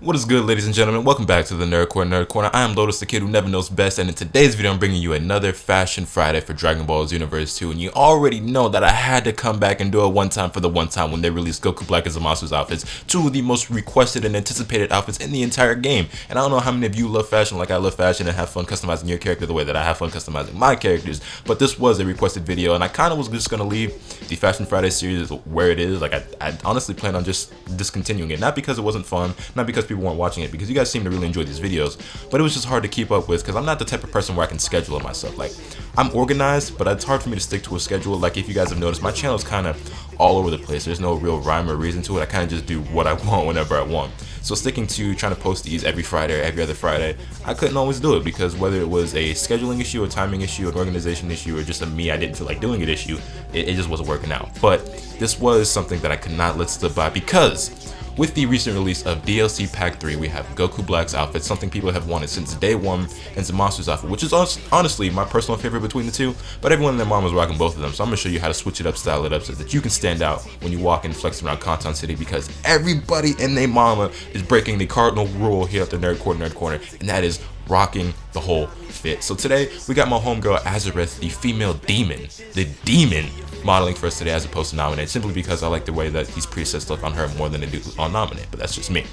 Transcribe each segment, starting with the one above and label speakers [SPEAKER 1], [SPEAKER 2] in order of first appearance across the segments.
[SPEAKER 1] What is good, ladies and gentlemen? Welcome back to the Nerd Corner. I am Lotus, the kid who never knows best, and in today's video I'm bringing you another Fashion Friday for Dragon Ball Xenoverse 2, and you already know that I had to come back and do it one time for the one time when they released Goku Black and Zamasu's outfits, two of the most requested and anticipated outfits in the entire game. And I don't know how many of you love fashion like I love fashion and have fun customizing your character the way that I have fun customizing my characters, but this was a requested video, and I kind of was just going to leave the Fashion Friday series where it is. Like, I honestly plan on just discontinuing it, not because it wasn't fun, not because people weren't watching it, because you guys seem to really enjoy these videos, but it was just hard to keep up with because I'm not the type of person where I can schedule it myself. Like, I'm organized, but it's hard for me to stick to a schedule. Like, if you guys have noticed, my channel is kind of all over the place. There's no real rhyme or reason to it. I kind of just do what I want whenever I want. So sticking to trying to post these every Friday or every other Friday, I couldn't always do it because whether it was a scheduling issue, a timing issue, an organization issue, or just a me I didn't feel like doing it issue, it just wasn't working out. But this was something that I could not let slip by because with the recent release of DLC Pack 3, we have Goku Black's outfit, something people have wanted since day one, and Zamasu's outfit, which is honestly my personal favorite between the two, but everyone and their mom was rocking both of them, so I'm going to show you how to switch it up, style it up, so that you can stand out when you walk and flex around Conton City, because everybody and their mama is breaking the cardinal rule here at the Nerd Corner, and that is rocking the whole fit. So today, we got my homegirl Azareth, the female demon, modeling for us today as opposed to Nominate, simply because I like the way that these presets look on her more than they do on Nominate, but that's just me.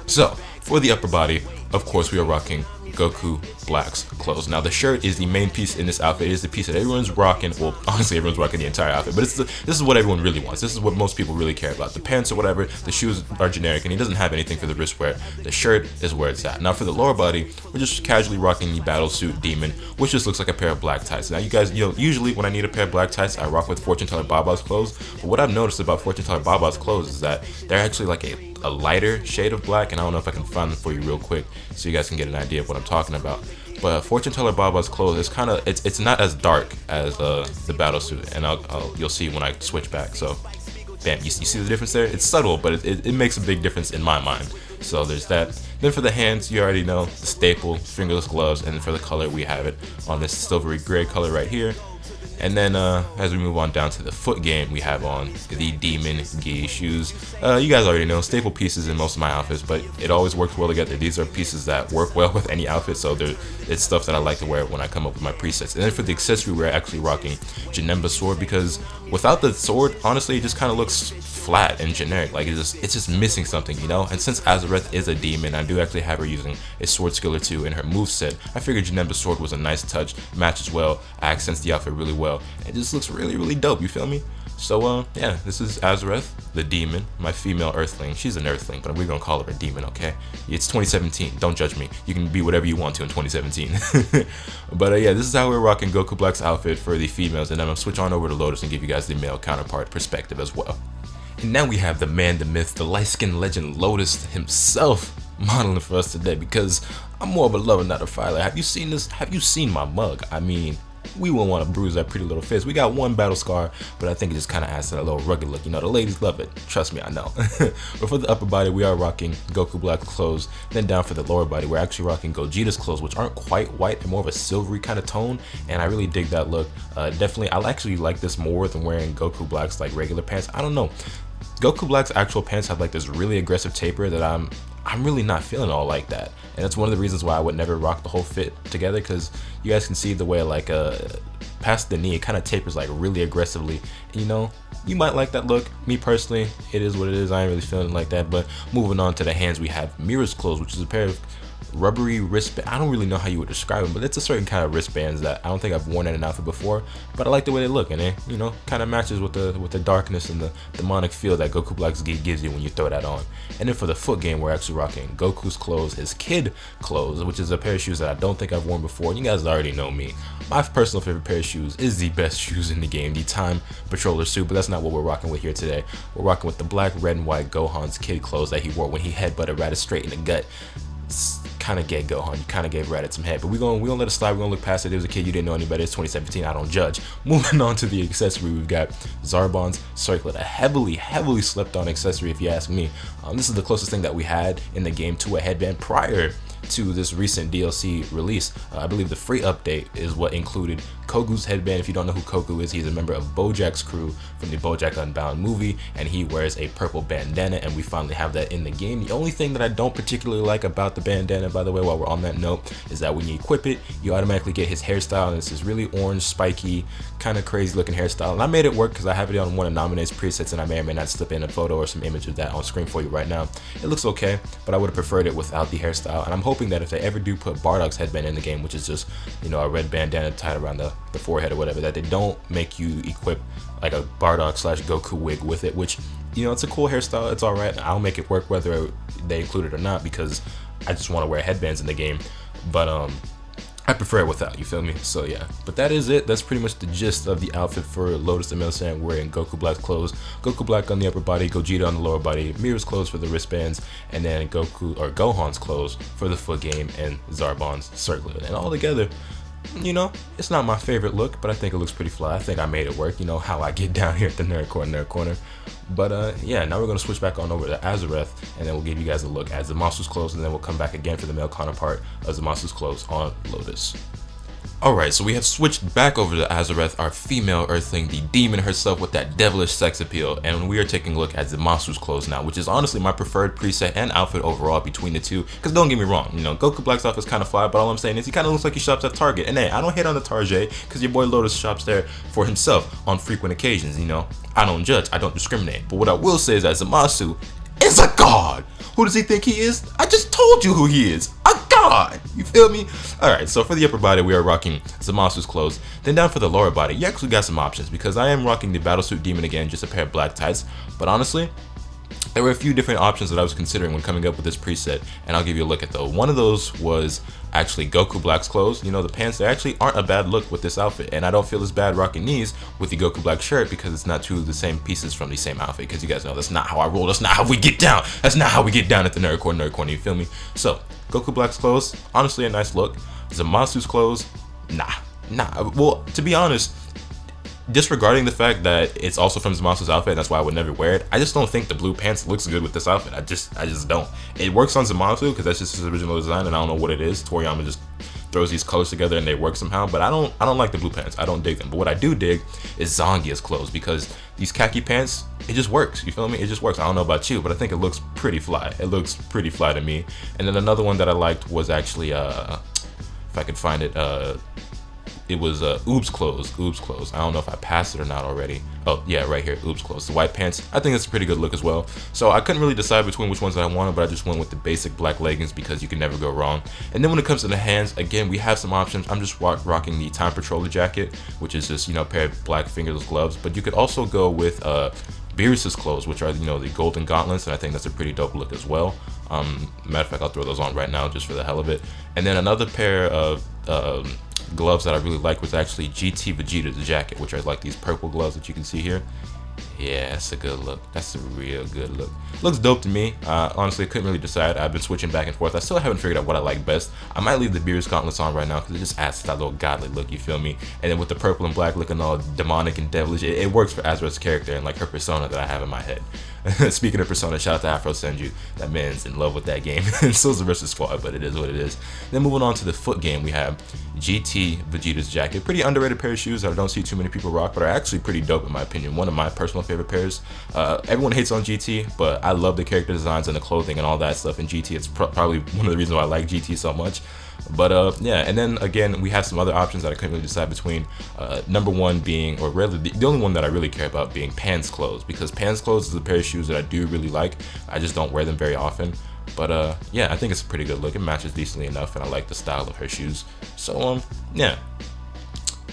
[SPEAKER 1] So, for the upper body, of course, we are rocking Goku Black's clothes. Now, the shirt is the main piece in this outfit. It is the piece that everyone's rocking. Well, honestly, everyone's rocking the entire outfit, but this is what everyone really wants. This is what most people really care about. The pants or whatever, the shoes are generic, and he doesn't have anything for the wrist wear. The shirt is where it's at. Now, for the lower body, we're just casually rocking the battle suit demon, which just looks like a pair of black tights. Now, you guys, usually when I need a pair of black tights, I rock with Fortune Teller Baba's clothes, but what I've noticed about Fortune Teller Baba's clothes is that they're actually like a lighter shade of black, and I don't know if I can find them for you real quick so you guys can get an idea of what I'm talking about. But Fortune Teller Baba's clothes is kind of, it's not as dark as the battle suit, and you'll see when I switch back. So bam, you see the difference there? It's subtle, but it makes a big difference in my mind. So there's that. Then for the hands, you already know the staple fingerless gloves, and then for the color, we have it on this silvery gray color right here. And then as we move on down to the foot game, we have on the Demon Gi shoes. You guys already know, staple pieces in most of my outfits, but it always works well together. These are pieces that work well with any outfit, so it's stuff that I like to wear when I come up with my presets. And then for the accessory, we're actually rocking Janemba's sword, because without the sword, honestly, it just kind of looks flat and generic. Like, it's just missing something, you know? And since Azareth is a demon, I do actually have her using a sword skill or two in her moveset. I figured Janemba's sword was a nice touch, matches well, accents the outfit really well. It just looks really, really dope, you feel me? So, yeah, this is Azareth, the demon, my female earthling. She's an earthling, but we're gonna call her a demon, okay? It's 2017, don't judge me. You can be whatever you want to in 2017. But, yeah, this is how we're rocking Goku Black's outfit for the females, and I'm gonna switch on over to Lotus and give you guys the male counterpart perspective as well. And now we have the man, the myth, the light-skinned legend Lotus himself modeling for us today, because I'm more of a lover, not a fighter. Have you seen this? Have you seen my mug? I mean, we wouldn't want to bruise that pretty little face. We got one battle scar, but I think it just kind of adds to that little rugged look. You know, the ladies love it. Trust me, I know. But for the upper body, we are rocking Goku Black's clothes. Then down for the lower body, we're actually rocking Gogeta's clothes, which aren't quite white and more of a silvery kind of tone. And I really dig that look. Definitely, I actually like this more than wearing Goku Black's like regular pants. I don't know. Goku Black's actual pants have like this really aggressive taper that I'm really not feeling all like that, and that's one of the reasons why I would never rock the whole fit together, because you guys can see the way like past the knee it kind of tapers like really aggressively. You know, you might like that look. Me personally, it is what it is. I ain't really feeling like that. But moving on to the hands, we have Mira's clothes, which is a pair of rubbery wristband. I don't really know how you would describe them, but it's a certain kind of wristbands that I don't think I've worn in an outfit before, but I like the way they look, and it, you know, kind of matches with the darkness and the demonic feel that Goku Black's gi gives you when you throw that on. And then for the foot game, we're actually rocking Goku's clothes, his kid clothes, which is a pair of shoes that I don't think I've worn before. And you guys already know me. My personal favorite pair of shoes is the best shoes in the game, the Time Patroller suit, but that's not what we're rocking with here today. We're rocking with the black, red, and white Gohan's kid clothes that he wore when he headbutted Raditz straight in the gut. Kind of gay, Gohan. You kind of gave Raditz some head, but we gonna let it slide. We're gonna look past it. It was a kid, you didn't know any better. It's 2017. I don't judge. Moving on to the accessory, we've got Zarbon's circlet, a heavily slept on accessory, if you ask me. This is the closest thing that we had in the game to a headband prior to this recent DLC release. I believe the free update is what included Kogu's headband. If you don't know who Kogu is, he's a member of BoJack's crew from the BoJack Unbound movie, and he wears a purple bandana, and we finally have that in the game. The only thing that I don't particularly like about the bandana, by the way, while we're on that note, is that when you equip it, you automatically get his hairstyle, and it's this really orange, spiky, kind of crazy looking hairstyle. And I made it work because I have it on one of Nominate's presets, and I may or may not slip in a photo or some image of that on screen for you right now. It looks okay, but I would have preferred it without the hairstyle, and I'm hoping that if they ever do put Bardock's headband in the game, which is just, you know, a red bandana tied around the forehead or whatever, that they don't make you equip like a Bardock / Goku wig with it, which, you know, it's a cool hairstyle, it's alright. I'll make it work whether they include it or not, because I just want to wear headbands in the game, but I prefer it without, you feel me? So yeah, but that is it. That's pretty much the gist of the outfit for Lotus and Millicent wearing Goku Black's clothes. Goku Black on the upper body, Gogeta on the lower body, Miru's clothes for the wristbands, and then Gohan's clothes for the foot game, and Zarbon's circlet. And all together, you know, it's not my favorite look, but I think it looks pretty fly. I think I made it work, you know, how I get down here at the Nerd Corner. But yeah, now we're going to switch back on over to Azareth, and then we'll give you guys a look at Zamasu's clothes, and then we'll come back again for the male counterpart of Zamasu's clothes on Lotus. Alright, so we have switched back over to Azareth, our female Earthling, the demon herself with that devilish sex appeal, and we are taking a look at Zamasu's clothes now, which is honestly my preferred preset and outfit overall between the two, because don't get me wrong, you know, Goku Black's outfit is kind of fly, but all I'm saying is he kind of looks like he shops at Target, and hey, I don't hate on the Target, because your boy Lotus shops there for himself on frequent occasions, you know. I don't judge, I don't discriminate, but what I will say is that Zamasu is a god! Who does he think he is? I just told you who he is! A god! You feel me? Alright, so for the upper body, we are rocking Zamasu's clothes. Then down for the lower body, you actually got some options, because I am rocking the Battlesuit Demon again, just a pair of black tights. But honestly, there were a few different options that I was considering when coming up with this preset, and I'll give you a look at those. One of those was actually Goku Black's clothes. You know, the pants, they actually aren't a bad look with this outfit, and I don't feel as bad rocking these with the Goku Black shirt, because it's not two of the same pieces from the same outfit, because you guys know that's not how I roll, that's not how we get down, that's not how we get down at the Nerd Corner, you feel me? So, Goku Black's clothes, honestly a nice look. Zamasu's clothes, nah. Well, to be honest, disregarding the fact that it's also from Zamasu's outfit, and that's why I would never wear it, I just don't think the blue pants looks good with this outfit. I just don't. It works on Zamasu because that's just his original design, and I don't know what it is. Toriyama just throws these colors together and they work somehow, but I don't like the blue pants. I don't dig them. But what I do dig is Zangia's clothes, because these khaki pants, it just works. You feel me? It just works. I don't know about you, but I think it looks pretty fly. It looks pretty fly to me. And then another one that I liked was actually if I could find it, it was Oob's clothes. I don't know if I passed it or not already. Oh yeah, right here, Oob's clothes. The white pants, I think it's a pretty good look as well. So I couldn't really decide between which ones that I wanted, but I just went with the basic black leggings because you can never go wrong. And then when it comes to the hands, again, we have some options. I'm just rocking the Time Patroller jacket, which is just, you know, a pair of black fingerless gloves. But you could also go with Beerus's clothes, which are, you know, the golden gauntlets, and I think that's a pretty dope look as well. Matter of fact, I'll throw those on right now just for the hell of it. And then another pair of gloves that I really like was actually GT Vegeta's jacket, which are like these purple gloves that you can see here. Yeah, that's a good look. That's a real good look. Looks dope to me. Honestly, I couldn't really decide. I've been switching back and forth. I still haven't figured out what I like best. I might leave the Beerus gauntlets on right now because it just adds to that little godly look, you feel me? And then with the purple and black looking all demonic and devilish, it works for Azrath's character and like her persona that I have in my head. Speaking of persona, shout out to Afro Senju. That man's in love with that game. So is the rest of the squad, but it is what it is. Then moving on to the foot game, we have GT Vegeta's jacket. Pretty underrated pair of shoes that I don't see too many people rock, but are actually pretty dope in my opinion. One of my personal favorite pairs. Everyone hates on GT, but I love the character designs and the clothing and all that stuff in GT. It's probably one of the reasons why I like GT so much. But yeah, and then again, we have some other options that I couldn't really decide between. Number one being, or really the only one that I really care about being Pan's clothes, because Pan's clothes is a pair of shoes that I do really like. I just don't wear them very often. But yeah, I think it's a pretty good look. It matches decently enough, and I like the style of her shoes. So yeah.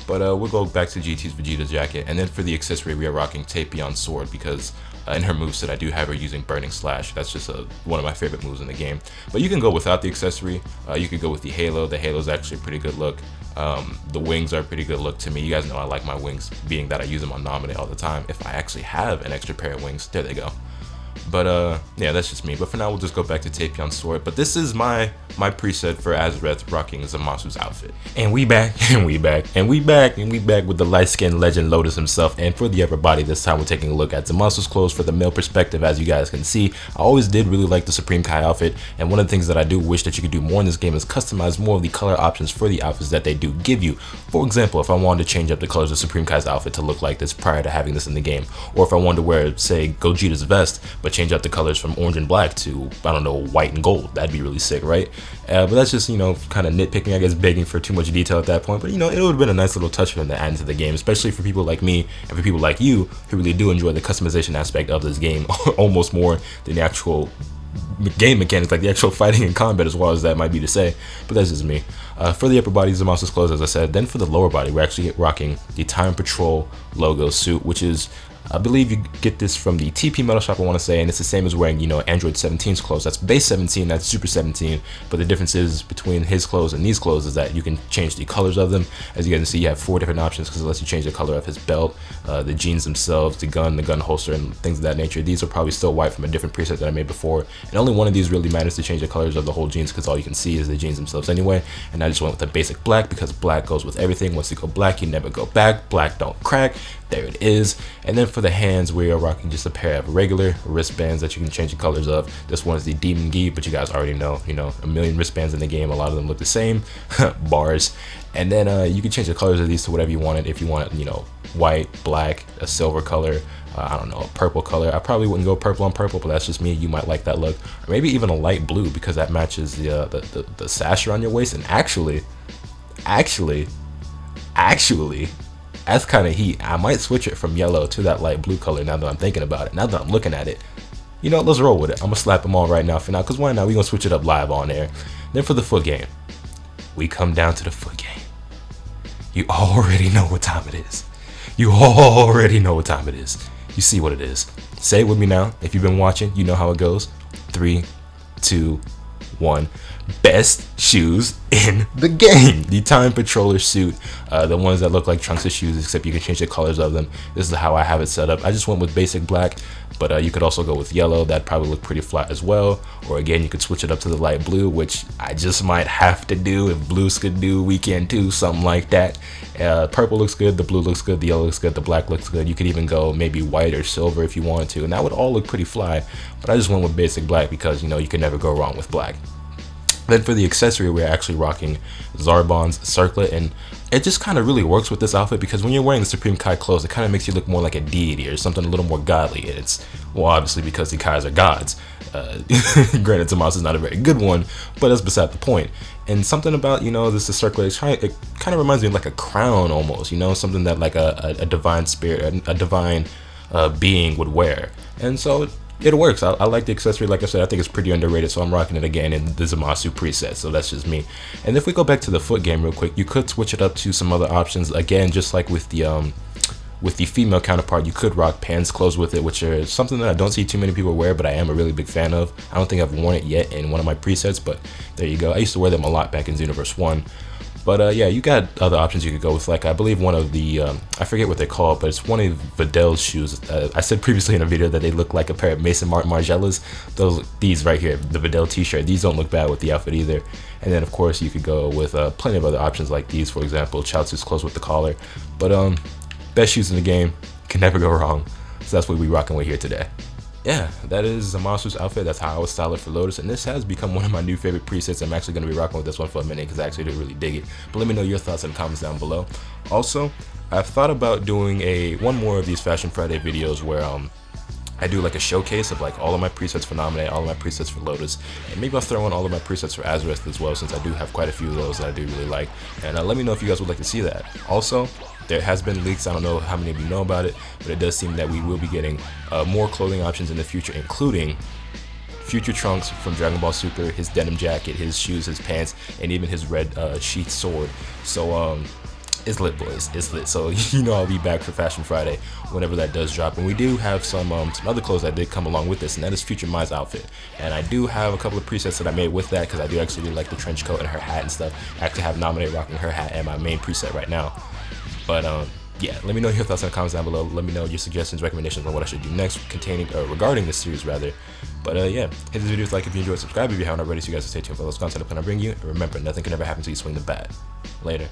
[SPEAKER 1] But we'll go back to GT's Vegeta's jacket, and then for the accessory, we are rocking Tapion's sword, because in her moveset, I do have her using Burning Slash. That's just one of my favorite moves in the game. But you can go without the accessory. You could go with the halo. The halo's actually a pretty good look. The wings are a pretty good look to me. You guys know I like my wings, being that I use them on Nominate all the time. If I actually have an extra pair of wings, there they go. But yeah, that's just me. But for now, we'll just go back to Tapion Sword. But this is my preset for Azareth rocking Zamasu's outfit. And we back, and we back, and we back, and we back with the light-skinned legend Lotus himself. And for the upper body, this time we're taking a look at Zamasu's clothes for the male perspective. As you guys can see, I always did really like the Supreme Kai outfit. And one of the things that I do wish that you could do more in this game is customize more of the color options for the outfits that they do give you. For example, if I wanted to change up the colors of Supreme Kai's outfit to look like this prior to having this in the game, or if I wanted to wear, say, Gogeta's vest, but change out the colors from orange and black to, I don't know, white and gold, that'd be really sick, right? But that's just, you know, kind of nitpicking, I guess, begging for too much detail at that point. But, you know, it would have been a nice little touch for them to add into the game, especially for people like me and for people like you who really do enjoy the customization aspect of this game almost more than the actual game mechanics, like the actual fighting and combat, as well as that might be to say. But that's just me. For the upper body, Zamasu's clothes, as I said. Then for the lower body, we're actually rocking the Time Patrol logo suit, which is, I believe you get this from the TP Metal Shop, I want to say, and it's the same as wearing, you know, Android 17's clothes. That's base 17, that's Super 17, but the difference is between his clothes and these clothes is that you can change the colors of them. As you guys can see, you have 4 different options because it lets you change the color of his belt, the jeans themselves, the gun holster, and things of that nature. These are probably still white from a different preset that I made before, and only one of these really matters to change the colors of the whole jeans because all you can see is the jeans themselves anyway. And I just went with the basic black because black goes with everything. Once you go black, you never go back. Black don't crack. There it is. And then for the hands, we are rocking just a pair of regular wristbands that you can change the colors of. This one is the Demon Gi, but you guys already know, you know, a million wristbands in the game. A lot of them look the same. Bars. And then you can change the colors of these to whatever you wanted. If you want, you know, white, black, a silver color, I don't know, a purple color. I probably wouldn't go purple on purple, but that's just me. You might like that look. Or maybe even a light blue because that matches the sash around your waist. And actually, that's kind of heat. I might switch it from yellow to that light blue color now that I'm thinking about it. Now that I'm looking at it, you know, let's roll with it. I'm gonna slap them on right now for now, because why not? We're gonna switch it up live on air. Then for the foot game, we come down to the foot game. You already know what time it is. You already know what time it is. You see what it is. Say it with me now. If you've been watching, you know how it goes. 3, 2, 1. Best shoes in the game. The Time Patroller suit, the ones that look like Trunks' shoes, except you can change the colors of them. This is how I have it set up. I just went with basic black, but you could also go with yellow. That'd probably look pretty flat as well. Or again, you could switch it up to the light blue, which I just might have to do. If blues could do, we can do something like that. Purple looks good, the blue looks good, the yellow looks good, the black looks good. You could even go maybe white or silver if you wanted to, and that would all look pretty fly. But I just went with basic black because, you know, you can never go wrong with black. Then for the accessory, we're actually rocking Zarbon's circlet, and it just kind of really works with this outfit because when you're wearing the Supreme Kai clothes, it kind of makes you look more like a deity or something a little more godly. And it's, well, obviously because the Kais are gods. Granted, Zamasu not a very good one, but that's beside the point. And something about, you know, this circlet, it kind of reminds me of like a crown almost, you know, something that like a divine spirit, a divine being would wear. And so it works. I like the accessory. Like I said, I think it's pretty underrated, so I'm rocking it again in the Zamasu preset, so that's just me. And if we go back to the foot game real quick, you could switch it up to some other options. Again, just like with the female counterpart, you could rock pants clothes with it, which are something that I don't see too many people wear, but I am a really big fan of. I don't think I've worn it yet in one of my presets, but there you go. I used to wear them a lot back in Xenoverse 1. But yeah, you got other options you could go with. Like, I believe one of the, I forget what they're called, but it's one of Vidal's shoes. I said previously in a video that they look like a pair of Mason Margielas. These right here, the Vidal t-shirt, these don't look bad with the outfit either. And then, of course, you could go with plenty of other options like these, for example, Chaozu's clothes with the collar. But best shoes in the game, can never go wrong. So that's what we're rocking with here today. Yeah, that is Zamasu's outfit. That's how I would style it for Lotus, and this has become one of my new favorite presets. I'm actually going to be rocking with this one for a minute because I actually do really dig it. But let me know your thoughts in the comments down below. Also, I've thought about doing one more of these Fashion Friday videos where I do like a showcase of like all of my presets for Nominate, all of my presets for Lotus, and maybe I'll throw in all of my presets for Azareth as well, since I do have quite a few of those that I do really like. And let me know if you guys would like to see that. Also, there has been leaks. I don't know how many of you know about it, but it does seem that we will be getting more clothing options in the future, including future Trunks from Dragon Ball Super, his denim jacket, his shoes, his pants, and even his red sheath sword. So it's lit, boys. It's lit. So you know I'll be back for Fashion Friday whenever that does drop. And we do have some other clothes that did come along with this, and that is Future Mai's outfit. And I do have a couple of presets that I made with that because I do actually really like the trench coat and her hat and stuff. I actually have Nominate rocking her hat and my main preset right now. But yeah, let me know your thoughts in the comments down below. Let me know your suggestions, recommendations on what I should do next regarding this series rather. But yeah, hit this video with a like if you enjoyed, subscribe if you haven't already, so you guys can stay tuned for those content I'm gonna bring you. And remember, nothing can ever happen until you swing the bat. Later.